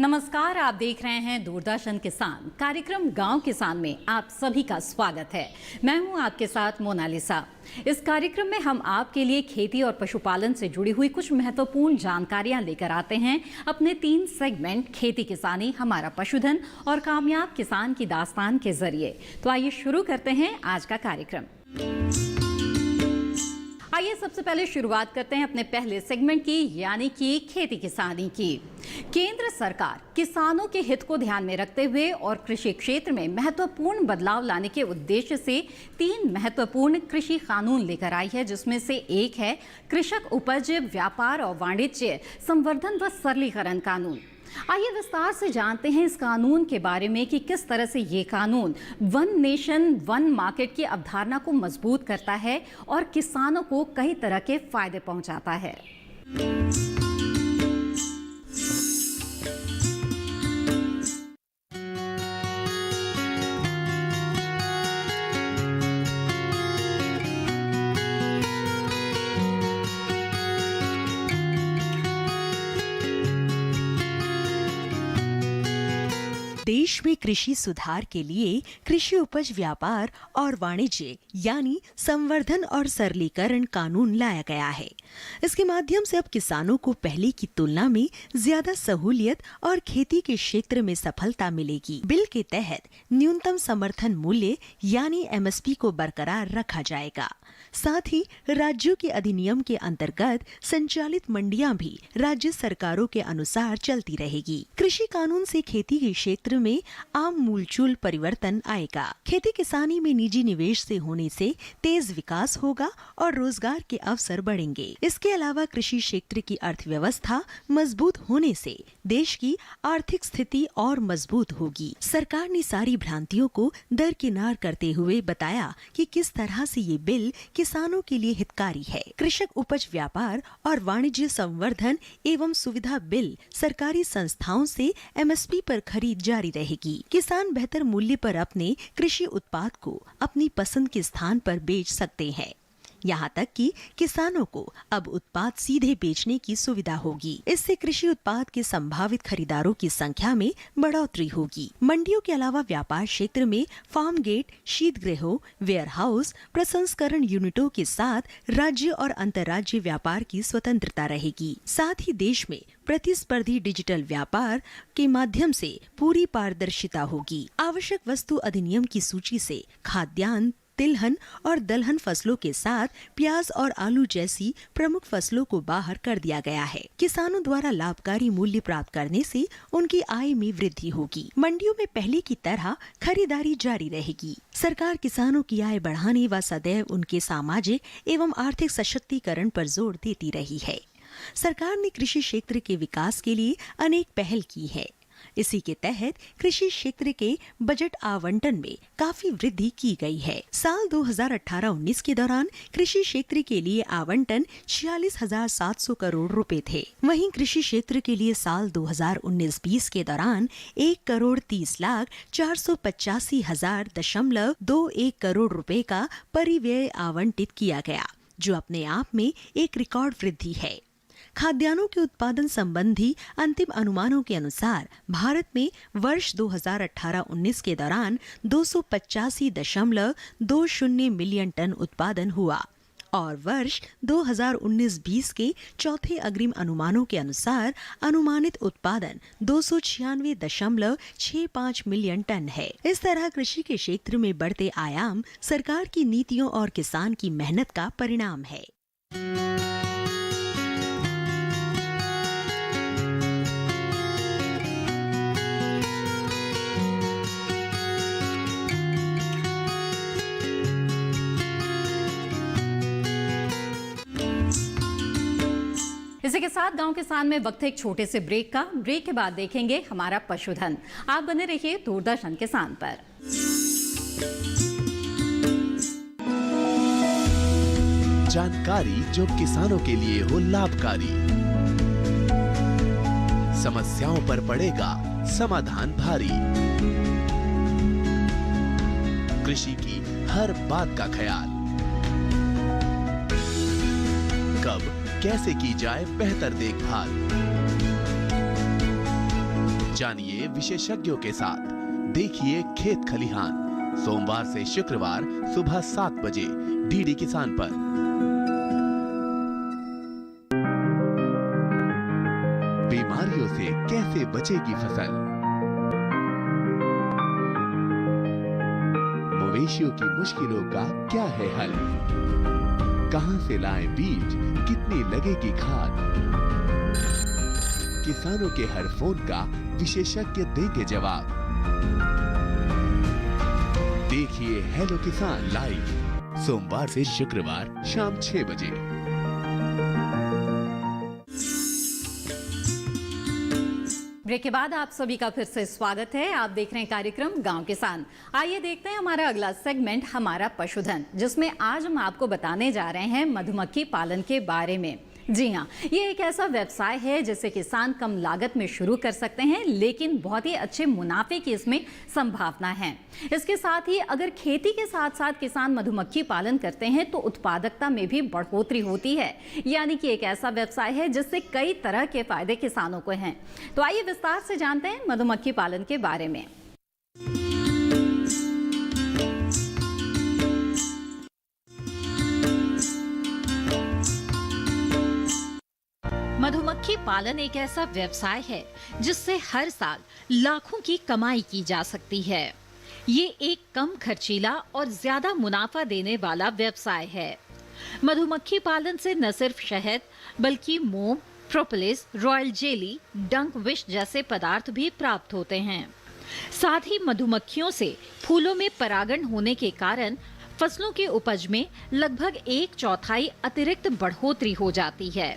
नमस्कार, आप देख रहे हैं दूरदर्शन किसान कार्यक्रम गांव किसान में आप सभी का स्वागत है। मैं हूं आपके साथ मोनालिसा। इस कार्यक्रम में हम आपके लिए खेती और पशुपालन से जुड़ी हुई कुछ महत्वपूर्ण जानकारियां लेकर आते हैं अपने 3 सेगमेंट खेती किसानी, हमारा पशुधन और कामयाब किसान की दास्तान के जरिए। तो आइए शुरू करते हैं आज का कार्यक्रम। आइए सबसे पहले शुरुआत करते हैं अपने पहले सेगमेंट की, यानी कि खेती किसानी की। केंद्र सरकार किसानों के हित को ध्यान में रखते हुए और कृषि क्षेत्र में महत्वपूर्ण बदलाव लाने के उद्देश्य से 3 महत्वपूर्ण कृषि कानून लेकर आई है, जिसमें से एक है कृषक उपज व्यापार और वाणिज्य संवर्धन व सरलीकरण कानून। आइए विस्तार से जानते हैं इस कानून के बारे में कि किस तरह से ये कानून वन नेशन वन मार्केट की अवधारणा को मजबूत करता है और किसानों को कई तरह के फायदे पहुंचाता है। देश में कृषि सुधार के लिए कृषि उपज व्यापार और वाणिज्य यानी संवर्धन और सरलीकरण कानून लाया गया है। इसके माध्यम से अब किसानों को पहले की तुलना में ज्यादा सहूलियत और खेती के क्षेत्र में सफलता मिलेगी। बिल के तहत न्यूनतम समर्थन मूल्य यानी एमएसपी को बरकरार रखा जाएगा। साथ ही राज्यों के अधिनियम के अंतर्गत संचालित मंडियां भी राज्य सरकारों के अनुसार चलती रहेगी। कृषि कानून से खेती के क्षेत्र में आम मूलचूल परिवर्तन आएगा। खेती किसानी में निजी निवेश से होने से तेज विकास होगा और रोजगार के अवसर बढ़ेंगे। इसके अलावा कृषि क्षेत्र की अर्थव्यवस्था मजबूत होने से देश की आर्थिक स्थिति और मजबूत होगी। सरकार ने सारी भ्रांतियों को दरकिनार करते हुए बताया कि किस तरह से ये बिल किसानों के लिए हितकारी है। कृषक उपज व्यापार और वाणिज्य संवर्धन एवं सुविधा बिल सरकारी संस्थाओं से एमएसपी पर खरीद जारी रहेगी। किसान बेहतर मूल्य पर अपने कृषि उत्पाद को अपनी पसंद के स्थान पर बेच सकते हैं। यहाँ तक कि किसानों को अब उत्पाद सीधे बेचने की सुविधा होगी। इससे कृषि उत्पाद के संभावित खरीदारों की संख्या में बढ़ोतरी होगी। मंडियों के अलावा व्यापार क्षेत्र में फार्म गेट, शीत गृहों, वेयर हाउस, प्रसंस्करण यूनिटों के साथ राज्य और अंतर्राज्य व्यापार की स्वतंत्रता रहेगी। साथ ही देश में प्रतिस्पर्धी डिजिटल व्यापार के माध्यम से पूरी पारदर्शिता होगी। आवश्यक वस्तु अधिनियम की सूची से खाद्यान्न, तिलहन और दलहन फसलों के साथ प्याज और आलू जैसी प्रमुख फसलों को बाहर कर दिया गया है। किसानों द्वारा लाभकारी मूल्य प्राप्त करने से उनकी आय में वृद्धि होगी। मंडियों में पहले की तरह खरीदारी जारी रहेगी। सरकार किसानों की आय बढ़ाने व सदैव उनके सामाजिक एवं आर्थिक सशक्तिकरण पर जोर देती रही है। सरकार ने कृषि क्षेत्र के विकास के लिए अनेक पहल की है। इसी के तहत कृषि क्षेत्र के बजट आवंटन में काफी वृद्धि की गई है। साल 2018-19 के दौरान कृषि क्षेत्र के लिए आवंटन 46,700 करोड़ रुपए थे। वहीं कृषि क्षेत्र के लिए साल 2019-20 के दौरान 1,30,485,000.21 करोड़ रुपए का परिव्यय आवंटित किया गया, जो अपने आप में एक रिकॉर्ड वृद्धि है। खाद्यान्नों के उत्पादन संबंधी अंतिम अनुमानों के अनुसार भारत में वर्ष 2018-19 के दौरान 285.20 मिलियन टन उत्पादन हुआ और वर्ष 2019-20 के चौथे अग्रिम अनुमानों के अनुसार अनुमानित उत्पादन 296.65 मिलियन टन है। इस तरह कृषि के क्षेत्र में बढ़ते आयाम सरकार की नीतियों और किसान की मेहनत का परिणाम है। इसी के साथ गांव किसान में वक्त है एक छोटे से ब्रेक का। ब्रेक के बाद देखेंगे हमारा पशुधन। आप बने रहिए दूरदर्शन किसान पर। जानकारी जो किसानों के लिए हो लाभकारी, समस्याओं पर पड़ेगा समाधान भारी, कृषि की हर बात का ख्याल, कब कैसे की जाए बेहतर देखभाल, जानिए विशेषज्ञों के साथ। देखिए खेत खलिहान, सोमवार से शुक्रवार सुबह 7 बजे डीडी किसान पर। बीमारियों से कैसे बचेगी फसल? मवेशियों की मुश्किलों का क्या है हल? कहां से लाएं बीज, कितनी लगेगी खाद? किसानों के हर फोन का विशेषज्ञ देंगे जवाब। देखिए हेलो किसान लाइव, सोमवार से शुक्रवार शाम 6 बजे। ब्रेक के बाद आप सभी का फिर से स्वागत है। आप देख रहे हैं कार्यक्रम गांव किसान। आइए देखते हैं हमारा अगला सेगमेंट, हमारा पशुधन, जिसमें आज हम आपको बताने जा रहे हैं मधुमक्खी पालन के बारे में। जी हाँ, ये एक ऐसा व्यवसाय है जिसे किसान कम लागत में शुरू कर सकते हैं, लेकिन बहुत ही अच्छे मुनाफे की इसमें संभावना है। इसके साथ ही अगर खेती के साथ साथ किसान मधुमक्खी पालन करते हैं तो उत्पादकता में भी बढ़ोतरी होती है। यानी कि एक ऐसा व्यवसाय है जिससे कई तरह के फायदे किसानों को हैं। तो आइए विस्तार से जानते हैं मधुमक्खी पालन के बारे में। मधुमक्खी पालन एक ऐसा व्यवसाय है जिससे हर साल लाखों की कमाई की जा सकती है। ये एक कम खर्चीला और ज्यादा मुनाफा देने वाला व्यवसाय है। मधुमक्खी पालन से न सिर्फ शहद बल्कि मोम, प्रोपोलिस, रॉयल जेली, डंक विश जैसे पदार्थ भी प्राप्त होते हैं। साथ ही मधुमक्खियों से फूलों में परागण होने के कारण फसलों के उपज में लगभग 1/4 अतिरिक्त बढ़ोतरी हो जाती है।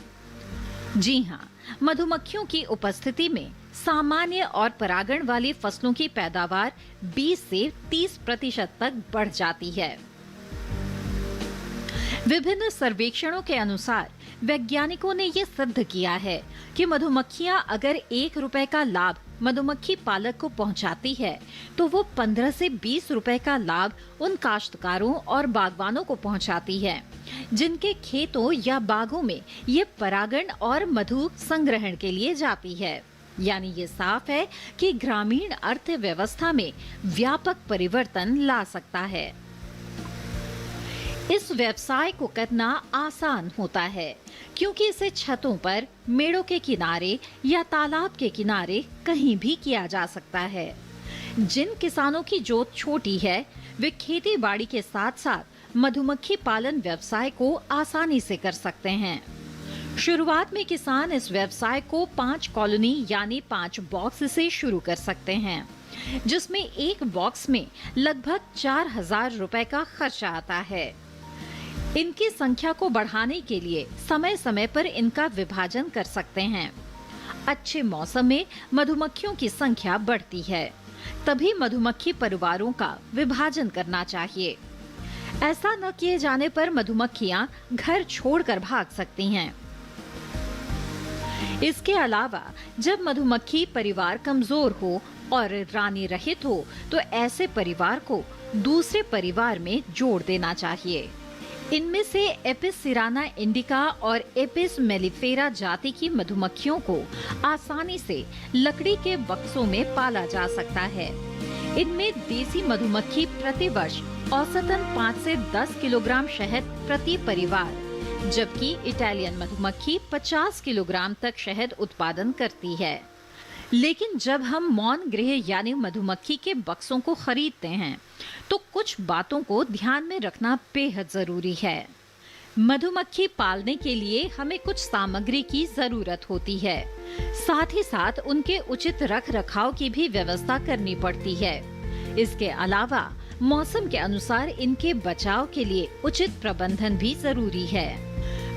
जी हाँ, मधुमक्खियों की उपस्थिति में सामान्य और परागण वाली फसलों की पैदावार 20 से 30% तक बढ़ जाती है। विभिन्न सर्वेक्षणों के अनुसार वैज्ञानिकों ने ये सिद्ध किया है कि मधुमक्खियां अगर 1 रुपए का लाभ मधुमक्खी पालक को पहुंचाती है तो वो 15 से 20 रुपए का लाभ उन काश्तकारों और बागवानों को पहुंचाती है जिनके खेतों या बागों में ये परागण और मधु संग्रहण के लिए जाती है। यानी ये साफ है कि ग्रामीण अर्थव्यवस्था में व्यापक परिवर्तन ला सकता है। इस व्यवसाय को करना आसान होता है क्योंकि इसे छतों पर, मेड़ों के किनारे या तालाब के किनारे कहीं भी किया जा सकता है। जिन किसानों की जोत छोटी है वे खेती बाड़ी के साथ साथ मधुमक्खी पालन व्यवसाय को आसानी से कर सकते हैं। शुरुआत में किसान इस व्यवसाय को 5 कॉलोनी यानी 5 बॉक्स से शुरू कर सकते हैं, जिसमें एक बॉक्स में लगभग 4000 रुपए का खर्चा आता है। इनकी संख्या को बढ़ाने के लिए समय समय पर इनका विभाजन कर सकते हैं। अच्छे मौसम में मधुमक्खियों की संख्या बढ़ती है, तभी मधुमक्खी परिवारों का विभाजन करना चाहिए। ऐसा न किए जाने पर मधुमक्खियां घर छोड़कर भाग सकती हैं। इसके अलावा जब मधुमक्खी परिवार कमजोर हो और रानी रहित हो तो ऐसे परिवार को दूसरे परिवार में जोड़ देना चाहिए। इनमें से एपिस सिराना इंडिका और एपिस मेलिफेरा जाति की मधुमक्खियों को आसानी से लकड़ी के बक्सों में पाला जा सकता है। इनमें देसी मधुमक्खी प्रति वर्ष औसतन 5 से 10 किलोग्राम शहद प्रति परिवार, जबकि इटालियन मधुमक्खी 50 किलोग्राम तक शहद उत्पादन करती है। लेकिन जब हम मौन गृह यानी मधुमक्खी के बक्सों को खरीदते हैं तो कुछ बातों को ध्यान में रखना बेहद जरूरी है। मधुमक्खी पालने के लिए हमें कुछ सामग्री की जरूरत होती है, साथ ही साथ उनके उचित रख रखाव की भी व्यवस्था करनी पड़ती है। इसके अलावा मौसम के अनुसार इनके बचाव के लिए उचित प्रबंधन भी जरूरी है।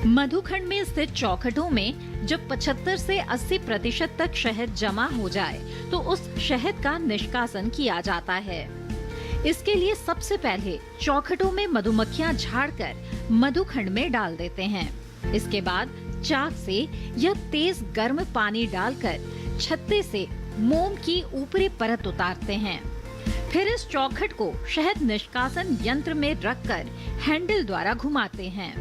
मधुखंड में स्थित चौखटों में जब 75 से 80% तक शहद जमा हो जाए तो उस शहद का निष्कासन किया जाता है। इसके लिए सबसे पहले चौखटों में मधुमक्खियां झाड़कर मधुखंड में डाल देते हैं। इसके बाद चाक से या तेज गर्म पानी डालकर छत्ते से मोम की ऊपरी परत उतारते हैं। फिर इस चौखट को शहद निष्कासन यंत्र में रखकर हैंडल द्वारा घुमाते हैं।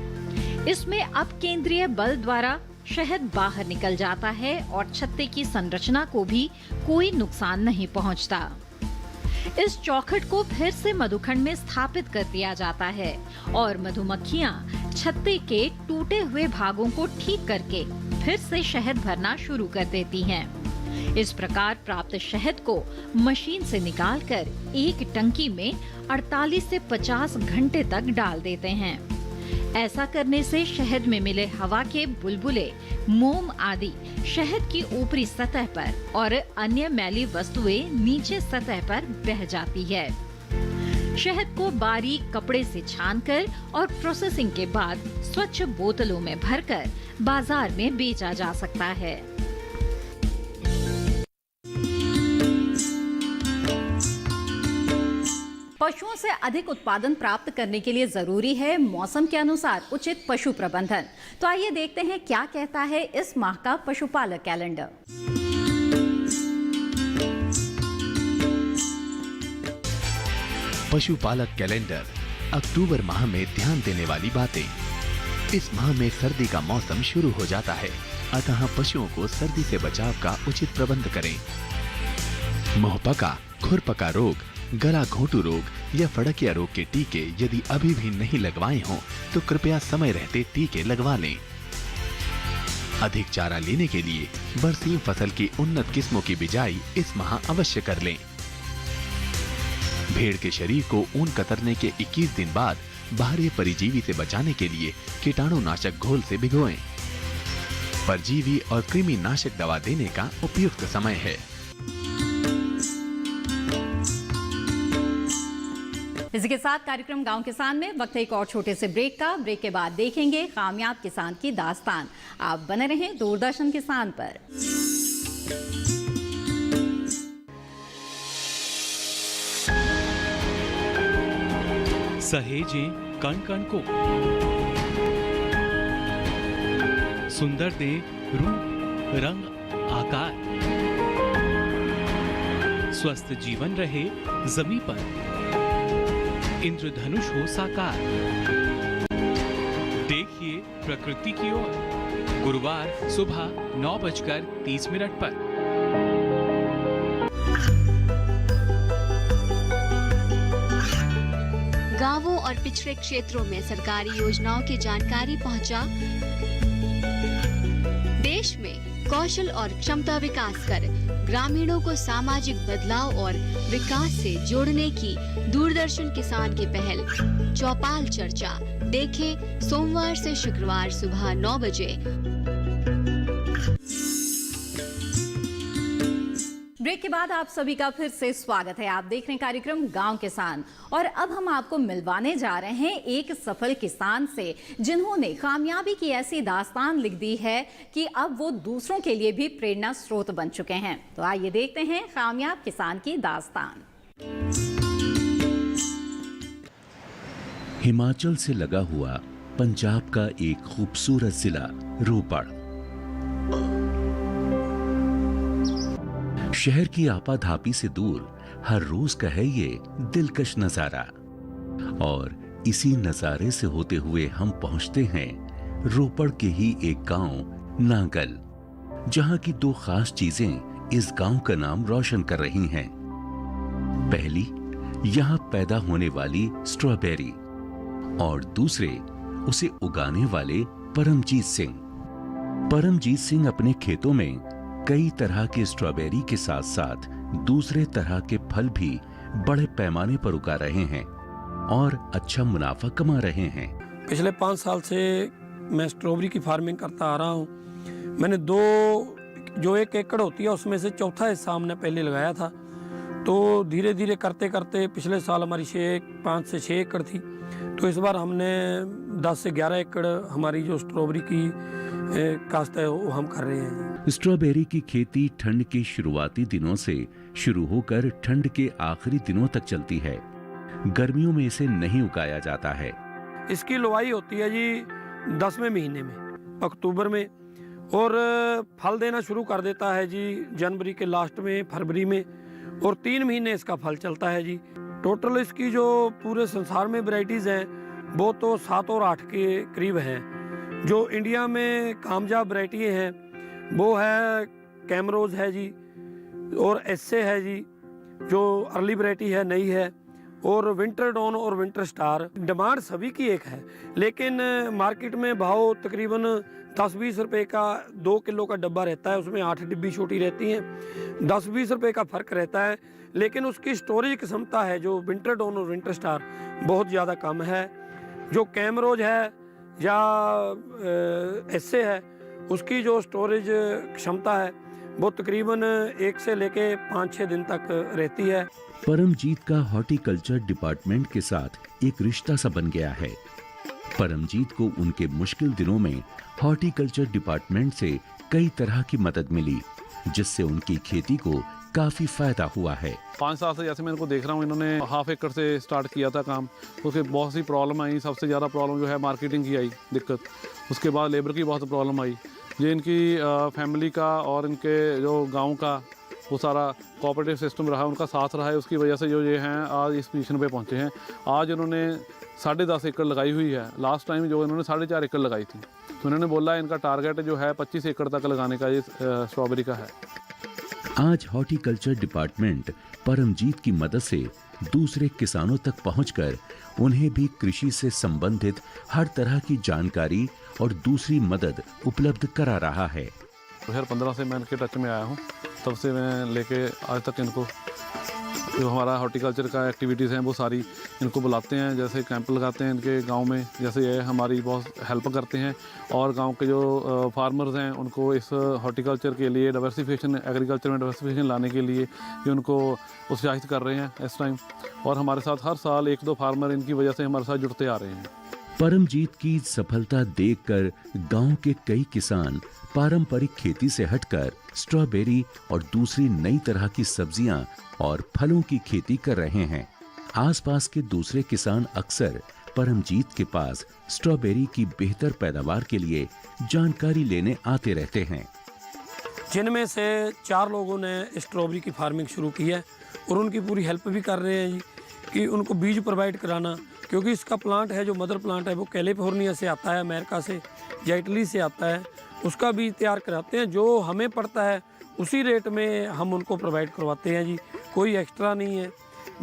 इसमें अब केंद्रीय बल द्वारा शहद बाहर निकल जाता है और छत्ते की संरचना को भी कोई नुकसान नहीं पहुंचता। इस चौखट को फिर से मधुखंड में स्थापित कर दिया जाता है और मधुमक्खियां छत्ते के टूटे हुए भागों को ठीक करके फिर से शहद भरना शुरू कर देती हैं। इस प्रकार प्राप्त शहद को मशीन से निकालकर एक टंकी में 48 से 50 घंटे तक डाल देते हैं। ऐसा करने से शहद में मिले हवा के बुलबुले, मोम आदि शहद की ऊपरी सतह पर और अन्य मैली वस्तुएं नीचे सतह पर बह जाती है। शहद को बारीक कपड़े से छानकर और प्रोसेसिंग के बाद स्वच्छ बोतलों में भरकर बाजार में बेचा जा सकता है। पशुओं से अधिक उत्पादन प्राप्त करने के लिए जरूरी है मौसम के अनुसार उचित पशु प्रबंधन। तो आइए देखते हैं क्या कहता है इस माह का पशुपालक कैलेंडर। पशुपालक कैलेंडर अक्टूबर माह में ध्यान देने वाली बातें। इस माह में सर्दी का मौसम शुरू हो जाता है, अतः पशुओं को सर्दी से बचाव का उचित प्रबंध करें। मुंहपका, खुरपका रोग, गला घोंटू रोग या फड़किया रोग के टीके यदि अभी भी नहीं लगवाए हों तो कृपया समय रहते टीके लगवा लें। अधिक चारा लेने के लिए बरसीम फसल की उन्नत किस्मों की बिजाई इस माह अवश्य कर लें। भेड़ के शरीर को ऊन कतरने के 21 दिन बाद बाहरी परिजीवी से बचाने के लिए कीटाणुनाशक घोल से भिगोएं। परजीवी और कृमि नाशक दवा देने का उपयुक्त समय है। इसी के साथ कार्यक्रम गांव किसान में वक्त है एक और छोटे से ब्रेक का। ब्रेक के बाद देखेंगे कामयाब किसान की दास्तान। आप बने रहें दूरदर्शन किसान पर। सहेजें कण कण को, सुंदर दे रूप रंग आकार, स्वस्थ जीवन रहे जमीन पर, इंद्रधनुष हो साकार। देखिए प्रकृति की ओर, गुरुवार सुबह 9:30 पर। गांवों और पिछड़े क्षेत्रों में सरकारी योजनाओं की जानकारी पहुंचा। देश में कौशल और क्षमता विकास कर ग्रामीणों को सामाजिक बदलाव और विकास से जोड़ने की दूरदर्शन किसान की पहल चौपाल चर्चा देखें सोमवार से शुक्रवार सुबह 9 बजे। ब्रेक के बाद आप सभी का फिर से स्वागत है। आप देख रहे हैं कार्यक्रम गांव किसान और अब हम आपको मिलवाने जा रहे हैं एक सफल किसान से जिन्होंने कामयाबी की ऐसी दास्तान लिख दी है कि अब वो दूसरों के लिए भी प्रेरणा स्रोत बन चुके हैं। तो आइए देखते हैं कामयाब किसान की दास्तान। हिमाचल से लगा हुआ पंजाब का एक खूबसूरत जिला रोपड़। शहर की आपाधापी से दूर हर रोज का है ये दिलकश नजारा और इसी नजारे से होते हुए हम पहुंचते हैं रोपड़ के ही एक गांव नांगल, जहां की दो खास चीजें इस गांव का नाम रोशन कर रही हैं। पहली, यहां पैदा होने वाली स्ट्रॉबेरी और दूसरे उसे उगाने वाले परमजीत सिंह। परमजीत सिंह अपने खेतों में कई तरह के स्ट्रॉबेरी के साथ साथ दूसरे तरह के फल भी बड़े पैमाने पर उगा रहे हैं और अच्छा मुनाफा कमा रहे हैं। पिछले 5 साल से मैं स्ट्रॉबेरी की फार्मिंग करता आ रहा हूँ। मैंने जो 1 एकड़ होती है उसमें से चौथा हिस्सा हमने पहले लगाया था। तो धीरे धीरे करते करते पिछले साल हमारी 5 से 6 एकड़ थी। तो इस बार हमने 10 से 11 एकड़ हमारी जो स्ट्रॉबेरी की काश्त है वो हम कर रहे हैं। स्ट्रॉबेरी की खेती ठंड के शुरुआती दिनों से शुरू होकर ठंड के आखिरी दिनों तक चलती है। गर्मियों में इसे नहीं उगाया जाता है। इसकी लुवाई होती है जी 10वें महीने में, अक्टूबर में, और फल देना शुरू कर देता है जी जनवरी के लास्ट में, फरवरी में, और 3 महीने इसका फल चलता है जी। टोटल इसकी जो पूरे संसार में वैरायटीज़ हैं वो तो 7 और 8 के करीब हैं। जो इंडिया में कामयाब वैरायटी हैं वो है कैमरोज है जी, और एसए है जी जो अर्ली वैरायटी है, नई है, और विंटर डॉन और विंटर स्टार। डिमांड सभी की एक है, लेकिन मार्केट में भाव तकरीबन 10-20 रुपए का 2 किलो का डब्बा रहता है, उसमें 8 डिब्बी छोटी रहती हैं, 10-20 रुपए का फ़र्क रहता है, लेकिन उसकी स्टोरेज क्षमता है जो विंटर डॉन और विंटर स्टार बहुत ज़्यादा कम है। जो कैमरोज है या एसए है उसकी जो स्टोरेज क्षमता है वो तकरीबन 1 से लेके 5-6 दिन तक रहती है। परमजीत का हॉर्टिकल्चर डिपार्टमेंट के साथ एक रिश्ता सा बन गया है। परमजीत को उनके मुश्किल दिनों में हॉर्टिकल्चर डिपार्टमेंट से कई तरह की मदद मिली, जिससे उनकी खेती को काफी फायदा हुआ है। 5 साल से जैसे मैं इनको देख रहा हूँ, इन्होंने ½ एकड़ से स्टार्ट किया था काम, उसके बहुत सी प्रॉब्लम आई। सबसे ज़्यादा प्रॉब्लम जो है मार्केटिंग की आई दिक्कत, उसके बाद लेबर की बहुत प्रॉब्लम आई। ये इनकी फैमिली का और इनके जो गांव का वो सारा कोऑपरेटिव सिस्टम रहा, उनका साथ रहा है, उसकी वजह से जो ये हैं आज इस पोजीशन पे पहुंचे हैं। आज इन्होंने 10.5 एकड़ लगाई हुई है, लास्ट टाइम जो इन्होंने 4.5 एकड़ लगाई थी, तो इन्होंने बोला इनका टारगेट जो है 25 एकड़ तक लगाने का ये स्ट्रॉबेरी का है। आज हॉर्टिकल्चर डिपार्टमेंट परमजीत की मदद से दूसरे किसानों तक पहुंचकर उन्हें भी कृषि से संबंधित हर तरह की जानकारी और दूसरी मदद उपलब्ध करा रहा है। 2015 से मैं इनके टच में आया हूँ, तब से मैं लेके आज तक इनको जो हमारा हॉर्टिकल्चर का एक्टिविटीज़ हैं वो सारी इनको बुलाते हैं, जैसे कैंप लगाते हैं इनके गांव में, जैसे ये हमारी बहुत हेल्प करते हैं। और गांव के जो फार्मर्स हैं उनको इस हॉर्टिकल्चर के लिए डाइवर्सिफिकेशन, एग्रीकल्चर में डाइवर्सिफिकेशन लाने के लिए ये उनको उत्साहित कर रहे हैं इस टाइम। और हमारे साथ हर साल 1-2 फार्मर इनकी वजह से हमारे साथ जुड़ते आ रहे हैं। परमजीत की सफलता देखकर गांव के कई किसान पारंपरिक खेती से हटकर स्ट्रॉबेरी और दूसरी नई तरह की सब्जियां और फलों की खेती कर रहे हैं। आसपास के दूसरे किसान अक्सर परमजीत के पास स्ट्रॉबेरी की बेहतर पैदावार के लिए जानकारी लेने आते रहते हैं, जिनमें से 4 लोगों ने स्ट्रॉबेरी की फार्मिंग शुरू की है और उनकी पूरी हेल्प भी कर रहे हैं जी, कि उनको बीज प्रोवाइड कराना, क्योंकि इसका प्लांट है जो मदर प्लांट है वो कैलिफोर्निया से आता है, अमेरिका से या इटली से आता है, उसका बीज तैयार कराते हैं। जो हमें पड़ता है उसी रेट में हम उनको प्रोवाइड करवाते हैं जी, कोई एक्स्ट्रा नहीं है।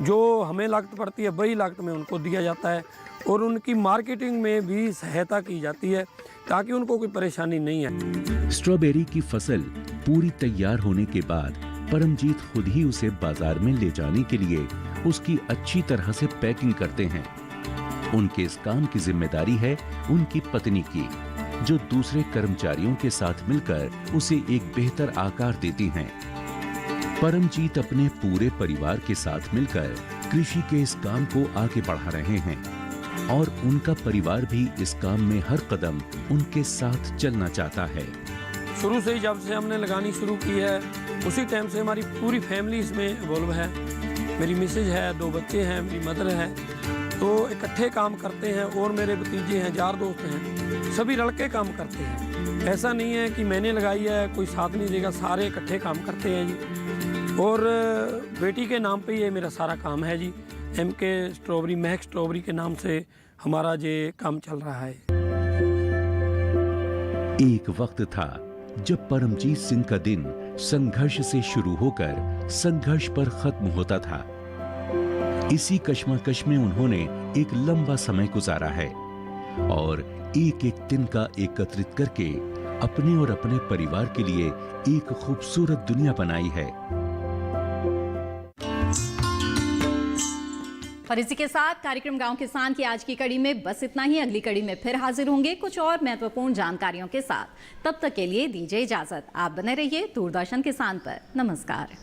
जो हमें लागत पड़ती है वही लागत में उनको दिया जाता है, और उनकी मार्केटिंग में भी सहायता की जाती है ताकि उनको कोई परेशानी नहीं है। स्ट्रॉबेरी की फसल पूरी तैयार होने के बाद परमजीत खुद ही उसे बाजार में ले जाने के लिए उसकी अच्छी तरह से पैकिंग करते हैं। उनके इस काम की जिम्मेदारी है उनकी पत्नी की, जो दूसरे कर्मचारियों के साथ मिलकर उसे एक बेहतर आकार देती हैं। परमजीत अपने पूरे परिवार के साथ मिलकर कृषि के इस काम को आगे बढ़ा रहे हैं, और उनका परिवार भी इस काम में हर कदम उनके साथ चलना चाहता है। शुरू से ही जब से हमने लगानी शुरू की है उसी टाइम से हमारी पूरी फैमिली इसमें इन्वॉल्व है। मेरी मिसेज है, 2 बच्चे हैं, मेरी मदर है, तो इकट्ठे काम करते हैं, और मेरे भतीजे हैं, 4 दोस्त हैं, सभी लड़के काम करते हैं। ऐसा नहीं है कि मैंने लगाई है कोई साथ नहीं देगा, सारे इकट्ठे काम करते हैं जी। और बेटी के नाम पे ये मेरा सारा काम है जी, MK स्ट्रॉबेरी, महक स्ट्रॉबेरी के नाम से हमारा ये काम चल रहा है। एक वक्त था जब परमजीत सिंह का दिन संघर्ष से शुरू होकर संघर्ष पर खत्म होता था। इसी कश्मकश में उन्होंने एक लंबा समय गुजारा है, और एक एक दिन का एकत्रित करके अपने और अपने परिवार के लिए एक खूबसूरत दुनिया बनाई है। और इसी के साथ कार्यक्रम गांव किसान की आज की कड़ी में बस इतना ही। अगली कड़ी में फिर हाजिर होंगे कुछ और महत्वपूर्ण जानकारियों के साथ। तब तक के लिए दीजिए इजाजत। आप बने रहिए दूरदर्शन किसान पर। नमस्कार।